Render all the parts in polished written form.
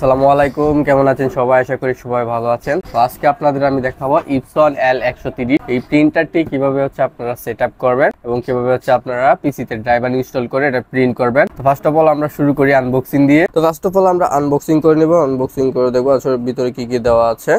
আসসালামু আলাইকুম, কেমন আছেন সবাই? আশা করি সবাই ভালো আছেন। তো আজকে আপনাদের আমি দেখাবো ইপসন L130 এই প্রিন্টারটি কিভাবে আপনারা সেটআপ করবেন এবং কিভাবে আপনারা পিসিতে ড্রাইভার ইনস্টল করে এটা প্রিন্ট করবেন। তো ফার্স্ট অফ অল আমরা শুরু করি আনবক্সিং দিয়ে। তো ফার্স্ট অফ অল আমরা আনবক্সিং করে নেব। আনবক্সিং করে দেখবো আসলে ভিতরে কি কি দেওয়া আছে।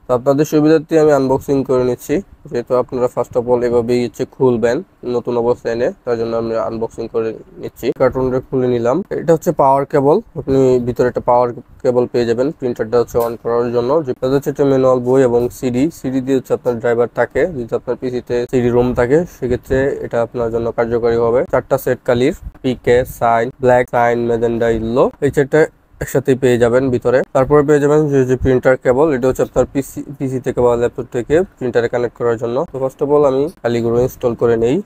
তো আপনাদের সুবিধার্থে আমি আনবক্সিং করে নিচ্ছি, যেহেতু আপনারা ফার্স্ট অফ অল এভাবেই খুলবেন নতুন অবস্থায় এনে, তার জন্য আমি আনবক্সিং করে নিচ্ছি। কার্টুনটা খুলে নিলাম। এটা হচ্ছে পাওয়ার কেবল। আপনি ভিতরে একটা পাওয়ার কেবল পেয়ে যাবেন প্রিন্টারটা অন করার জন্য। যেটা হচ্ছে একটা ম্যানুয়াল বই এবং সিডি দিয়ে আপনার ড্রাইভার থাকে। যদি আপনার পিসিতে সিডি রোম থাকে সেক্ষেত্রে এটা আপনার জন্য কার্যকরী হবে। 4টা সেট কালির, পিকে, cyan, black, cyan, magenta, yellow, এই চারটা একসাথে পেয়ে যাবেন ভিতরে। তারপরে পেয়ে যাবেন যে প্রিন্টার কেবল। এটা হচ্ছে আপনার পিসি থেকে বা ল্যাপটপ থেকে প্রিন্টারে কানেক্ট করার জন্য। তো ফার্স্ট অফ অল আমি কালিগুলো ইনস্টল করে নেই।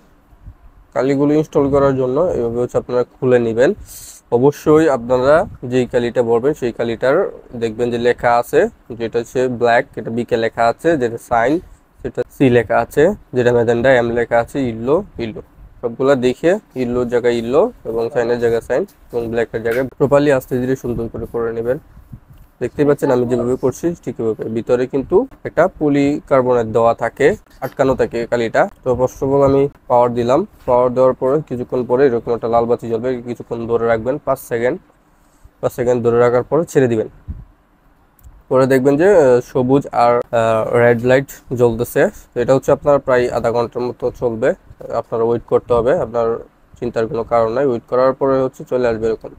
কালিগুলো ইনস্টল করার জন্য এভাবে আপনারা খুলে নেবেন। অবশ্যই আপনারা যেই কালিটা ভরবেন সেই কালিটার দেখবেন যে লেখা আছে, যেটা হচ্ছে ব্ল্যাক এটা বিকে লেখা আছে, যেটা সাইন সেটা সি লেখা আছে, যেটা ম্যাজেন্ডা এম লেখা আছে, ইল্লো সবগুলা দেখে ইল্লোর জায়গায় ইল্লো এবং সাইনের জায়গায় সাইন এবং ব্ল্যাকের জায়গায় প্রপারলি আস্তে ধীরে সুন্দর করে নেবেন। দেখতেই পাচ্ছেন আমি যেভাবে করছি ঠিক এভাবে। ভিতরে কিন্তু একটা পলিকার্বনেট দেওয়া থাকে, আটকানো থাকে কালিটা। তো ফার্স্ট অফ অল আমি পাওয়ার দিলাম। পাওয়ার দেওয়ার পরে কিছুক্ষণ পরে এরকম একটা লাল বাতি জ্বলবে। কিছুক্ষণ ধরে রাখবেন, 5 সেকেন্ড ধরে রাখার পরে ছেড়ে দিবেন। পরে দেখবেন যে সবুজ আর রেড লাইট জ্বলতেছে। এটা হচ্ছে আপনার প্রায় আধা ঘন্টার মতো চলবে। আপনার ওয়েট করতে হবে, আপনার চিন্তার কোনো কারণ নাই। ওয়েট করার পরে চলে আসবে এরকম।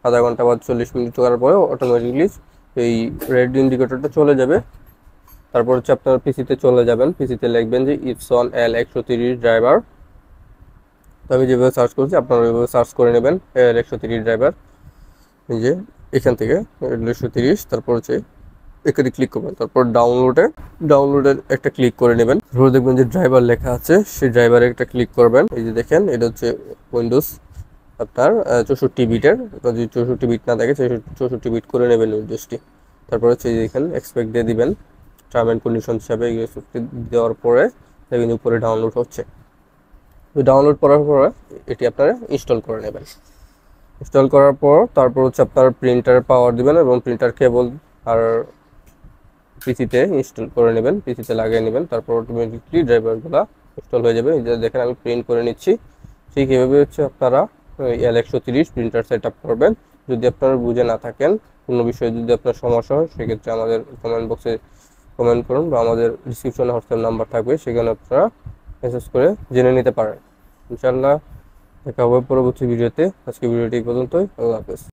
আধা ঘন্টা বা 40 মিনিট করার পরে অটোমেটিকলি এই রেড ইন্ডিকেটরটা চলে যাবে। তারপর আপনার পিসিতে চলে যাবেন। পিসিতে লিখবেন যে ইপসন L130 ড্রাইভার। তো আমি যেভাবে সার্চ করছি আপনারা ওইভাবে সার্চ করে নেবেন L130 ড্রাইভার। এই যে এখান থেকে L130, তারপর এখানে ক্লিক করবেন। তারপর ডাউনলোডের একটা ক্লিক করে নেবেন। তারপর দেখবেন যে ড্রাইভার লেখা আছে, সেই ড্রাইভারে একটা ক্লিক করবেন। এই যে দেখেন এটা হচ্ছে উইন্ডোজ আপনার 64 বিটের। যদি 64 বিট না থাকে 64 বিট করে নেবেন উইন্ডোজটি। তারপর এখানে এক্সপেক্ট দিয়ে দিবেন টার্ম অ্যান্ড কন্ডিশন হিসাবে। দেওয়ার পরে দেখবেন উপরে ডাউনলোড হচ্ছে। ডাউনলোড করার পরে এটি আপনারা ইনস্টল করে নেবেন। ইনস্টল করার পর তারপর আপনার প্রিন্টার পাওয়ার দিবেন এবং প্রিন্টার কেবল আর পিসিতে ইনস্টল করে নেবেন, পিসিতে লাগিয়ে নেবেন। তারপর অটোমেটিকলি ড্রাইভারগুলো ইনস্টল হয়ে যাবে। এই যে দেখেন আমি প্রিন্ট করে নিচ্ছি। ঠিক এভাবে আপনারা L130 প্রিন্টার সেট আপ করবেন। যদি আপনারা বুঝে না থাকেন, কোনো বিষয়ে যদি আপনার সমস্যা হয়, সেক্ষেত্রে আমাদের কমেন্ট বক্সে কমেন্ট করুন বা আমাদের ডিসক্রিপশনে হোয়াটসঅ্যাপ নাম্বার থাকবে, সেখানে আপনারা মেসেজ করে জেনে নিতে পারেন। ইনশাআল্লাহ দেখা হবে পরবর্তী ভিডিওতে। আজকে ভিডিওটি এই পর্যন্তই। আল্লাহ হাফেজ।